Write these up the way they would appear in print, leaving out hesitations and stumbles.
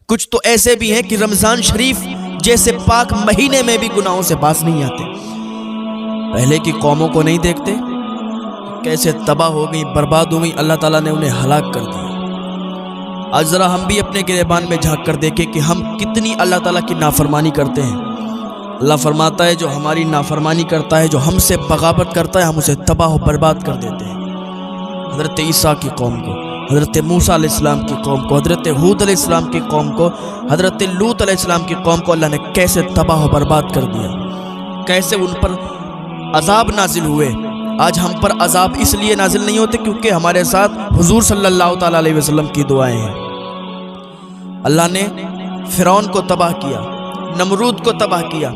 کچھ تو ایسے بھی ہیں کہ رمضان شریف جیسے پاک مہینے میں بھی گناہوں سے باز نہیں آتے۔ پہلے کی قوموں کو نہیں دیکھتے کیسے تباہ ہو گئی، برباد ہو گئی، اللہ تعالیٰ نے انہیں ہلاک کر دیا۔ آج ذرا ہم بھی اپنے گریبان میں جھانک کر دیکھیں کہ ہم کتنی اللہ تعالیٰ کی نافرمانی کرتے ہیں۔ اللہ فرماتا ہے جو ہماری نافرمانی کرتا ہے، جو ہم سے بغاوت کرتا ہے، ہم اسے تباہ و برباد کر دیتے ہیں۔ حضرت عیسیٰ کی قوم کو، حضرت موسیٰ علیہ السلام کی قوم کو، حضرت ہود علیہ السلام کی قوم کو، حضرت لوط علیہ السلام کی قوم کو اللہ نے کیسے تباہ و برباد کر دیا، کیسے ان پر عذاب نازل ہوئے۔ آج ہم پر عذاب اس لیے نازل نہیں ہوتے کیونکہ ہمارے ساتھ حضور صلی اللہ تعالیٰ علیہ وسلم کی دعائیں ہیں۔ اللہ نے فرعون کو تباہ کیا، نمرود کو تباہ کیا۔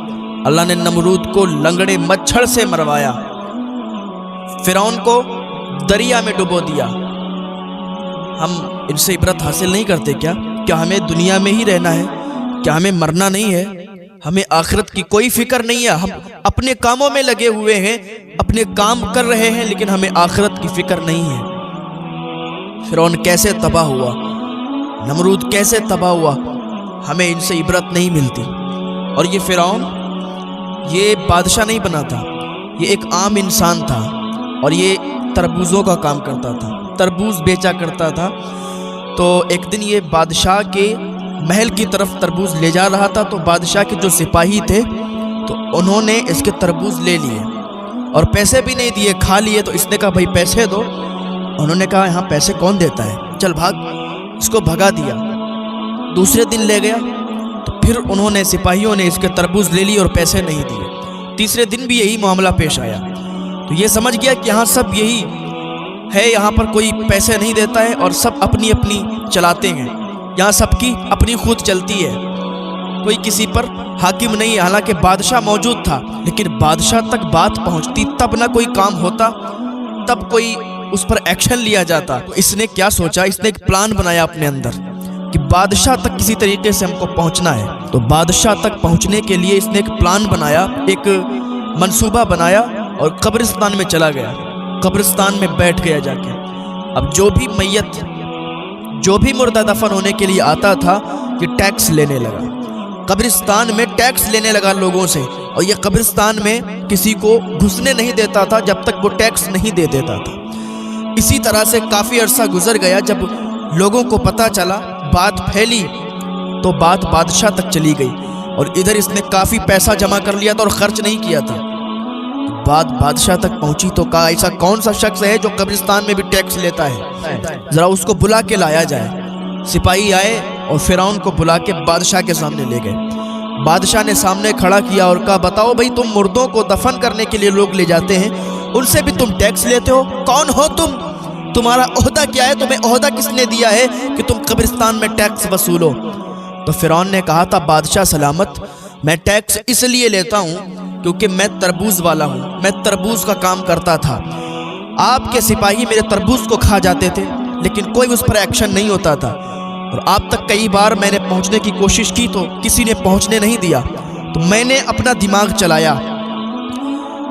اللہ نے نمرود کو لنگڑے مچھر سے مروایا، فرعون کو دریا میں ڈبو دیا۔ ہم ان سے عبرت حاصل نہیں کرتے کیا ہمیں دنیا میں ہی رہنا ہے؟ کیا ہمیں مرنا نہیں ہے؟ ہمیں آخرت کی کوئی فکر نہیں ہے؟ ہم اپنے کاموں میں لگے ہوئے ہیں، اپنے کام کر رہے ہیں، لیکن ہمیں آخرت کی فکر نہیں ہے۔ فرعون کیسے تباہ ہوا، نمرود کیسے تباہ ہوا، ہمیں ان سے عبرت نہیں ملتی۔ اور یہ فرعون یہ بادشاہ نہیں بنا تھا، یہ ایک عام انسان تھا، اور یہ تربوزوں کا کام کرتا تھا، تربوز بیچا کرتا تھا۔ تو ایک دن یہ بادشاہ کے محل کی طرف تربوز لے جا رہا تھا، تو بادشاہ کے جو سپاہی تھے تو انہوں نے اس کے تربوز لے لیے اور پیسے بھی نہیں دیے، کھا لیے۔ تو اس نے کہا بھائی پیسے دو۔ انہوں نے کہا یہاں پیسے کون دیتا ہے، چل بھاگ۔ اس کو بھگا دیا۔ دوسرے دن لے گیا تو پھر انہوں نے سپاہیوں نے اس کے تربوز لے لی اور پیسے نہیں دیے۔ تیسرے دن بھی یہی معاملہ پیش آیا، تو یہ سمجھ گیا کہ یہاں سب یہی ہے، یہاں پر کوئی پیسے نہیں دیتا ہے اور سب اپنی اپنی چلاتے ہیں، یہاں سب کی اپنی خود چلتی ہے، کوئی کسی پر حاکم نہیں ہے۔ حالانکہ بادشاہ موجود تھا، لیکن بادشاہ تک بات پہنچتی تب نہ کوئی کام ہوتا، تب کوئی اس پر ایکشن لیا جاتا۔ تو اس نے کیا سوچا، اس نے ایک پلان بنایا اپنے اندر کہ بادشاہ تک کسی طریقے سے ہم کو پہنچنا ہے۔ تو بادشاہ تک پہنچنے کے لیے اس نے ایک پلان بنایا، ایک منصوبہ بنایا، اور قبرستان میں چلا گیا، قبرستان میں بیٹھ گیا جا کے۔ اب جو بھی میت، جو بھی مردہ دفن ہونے کے لیے آتا تھا، یہ ٹیکس لینے لگا، قبرستان میں ٹیکس لینے لگا لوگوں سے۔ اور یہ قبرستان میں کسی کو گھسنے نہیں دیتا تھا جب تک وہ ٹیکس نہیں دے دیتا تھا۔ اسی طرح سے کافی عرصہ گزر گیا۔ جب لوگوں کو پتہ چلا، بات پھیلی، تو بات بادشاہ تک چلی گئی، اور ادھر اس نے کافی پیسہ جمع کر لیا تھا اور خرچ نہیں کیا تھا۔ بات بادشاہ تک پہنچی تو کہا ایسا کون سا شخص ہے جو قبرستان میں بھی ٹیکس لیتا ہے، ذرا اس کو بلا کے لایا جائے۔ سپاہی آئے اور فرعون کو بلا کے بادشاہ کے سامنے لے گئے۔ بادشاہ نے سامنے کھڑا کیا اور کہا بتاؤ بھائی، تم مردوں کو دفن کرنے کے لیے لوگ لے جاتے ہیں، ان سے بھی تم ٹیکس لیتے ہو، کون ہو تم؟ تمہارا عہدہ کیا ہے؟ تمہیں عہدہ کس نے دیا ہے کہ تم قبرستان میں ٹیکس وصولو؟ تو فرعون نے کہا تھا بادشاہ سلامت، میں ٹیکس اس لیے لیتا ہوں کیونکہ میں تربوز والا ہوں، میں تربوز کا کام کرتا تھا۔ آپ کے سپاہی میرے تربوز کو کھا جاتے تھے، لیکن کوئی اس پر ایکشن نہیں ہوتا تھا، اور آپ تک کئی بار میں نے پہنچنے کی کوشش کی تو کسی نے پہنچنے نہیں دیا۔ تو میں نے اپنا دماغ چلایا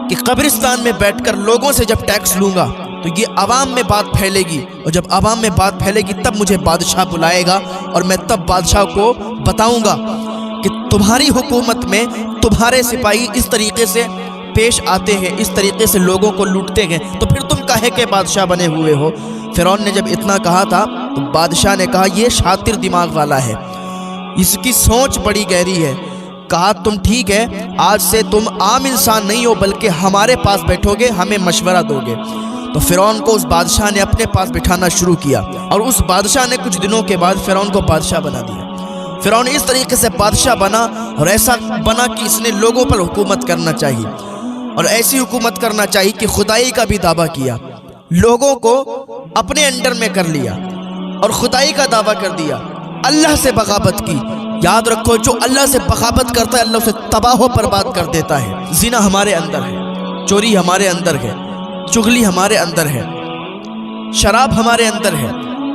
کہ قبرستان میں بیٹھ کر لوگوں سے جب ٹیکس لوں گا تو یہ عوام میں بات پھیلے گی، اور جب عوام میں بات پھیلے گی تب مجھے بادشاہ بلائے گا، اور میں تب بادشاہ کو بتاؤں گا کہ تمہاری حکومت میں تمہارے سپاہی اس طریقے سے پیش آتے ہیں، اس طریقے سے لوگوں کو لوٹتے ہیں، تو پھر تم کاہے کے بادشاہ بنے ہوئے ہو؟ فرعون نے جب اتنا کہا تھا تو بادشاہ نے کہا یہ شاطر دماغ والا ہے، اس کی سوچ بڑی گہری ہے۔ کہا تم ٹھیک ہے، آج سے تم عام انسان نہیں ہو بلکہ ہمارے پاس بیٹھو گے، ہمیں مشورہ دو گے۔ تو فرعون کو اس بادشاہ نے اپنے پاس بٹھانا شروع کیا، اور اس بادشاہ نے کچھ دنوں کے بعد فرعون کو بادشاہ بنا دیا۔ فرعون اس طریقے سے بادشاہ بنا، اور ایسا بنا کہ اس نے لوگوں پر حکومت کرنا چاہیے، اور ایسی حکومت کرنا چاہیے کہ خدائی کا بھی دعویٰ کیا، لوگوں کو اپنے انڈر میں کر لیا اور خدائی کا دعویٰ کر دیا، اللہ سے بغاوت کی۔ یاد رکھو جو اللہ سے بغاوت کرتا ہے اللہ اسے تباہ و برباد کر دیتا ہے۔ زنا ہمارے اندر ہے، چوری ہمارے اندر ہے، چغلی ہمارے اندر ہے، شراب ہمارے اندر ہے،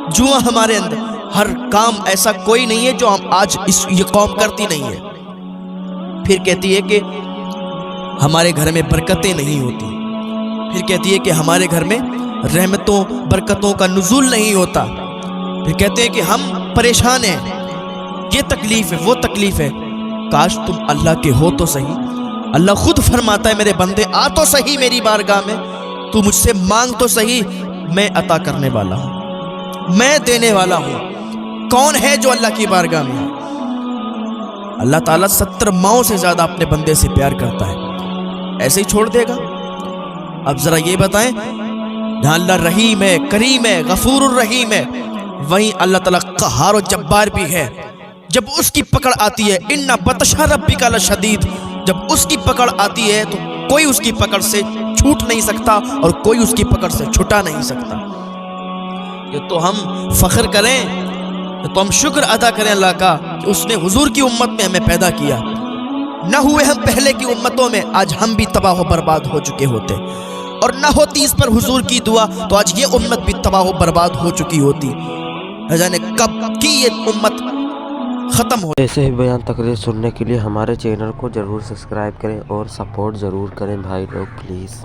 جوا ہمارے اندر، ہر کام ایسا کوئی نہیں ہے جو ہم آج یہ قوم کرتی نہیں ہے۔ پھر کہتی ہے کہ ہمارے گھر میں برکتیں نہیں ہوتی، پھر کہتی ہے کہ ہمارے گھر میں رحمتوں برکتوں کا نزول نہیں ہوتا، پھر کہتے ہیں کہ ہم پریشان ہیں، یہ تکلیف ہے وہ تکلیف ہے، کاش تم اللہ کے ہو تو صحیح۔ اللہ خود فرماتا ہے میرے بندے آ تو صحیح میری بارگاہ میں، تو مجھ سے مانگ تو صحیح، میں عطا کرنے والا ہوں، میں دینے والا ہوں۔ کون ہے جو اللہ کی بارگاہ میں ہے؟ اللہ تعالیٰ 70 ماؤں سے زیادہ اپنے بندے سے پیار کرتا ہے، ایسے ہی چھوڑ دے گا؟ اب ذرا یہ بتائیں، جہاں اللہ رحیم ہے، کریم ہے، غفور الرحیم ہے، وہیں اللہ تعالیٰ قہار و جبار بھی ہے۔ جب اس کی پکڑ آتی ہے، ان بطش ربک لشدید، جب اس کی پکڑ آتی ہے تو کوئی اس کی پکڑ سے چھوٹ نہیں سکتا اور کوئی اس کی پکڑ سے چھٹا نہیں سکتا۔ یہ تو ہم فخر کریں، تو ہم شکر ادا کریں اللہ کا کہ اس نے حضور کی امت میں ہمیں پیدا کیا۔ نہ ہوئے ہم پہلے کی امتوں میں، آج ہم بھی تباہ و برباد ہو چکے ہوتے، اور نہ ہوتی اس پر حضور کی دعا تو آج یہ امت بھی تباہ و برباد ہو چکی ہوتی، نہ جانے کب کی یہ امت ختم ہو۔ ایسے ہی بیان تقریر سننے کے لیے ہمارے چینل کو ضرور سبسکرائب کریں اور سپورٹ ضرور کریں بھائی لوگ پلیز۔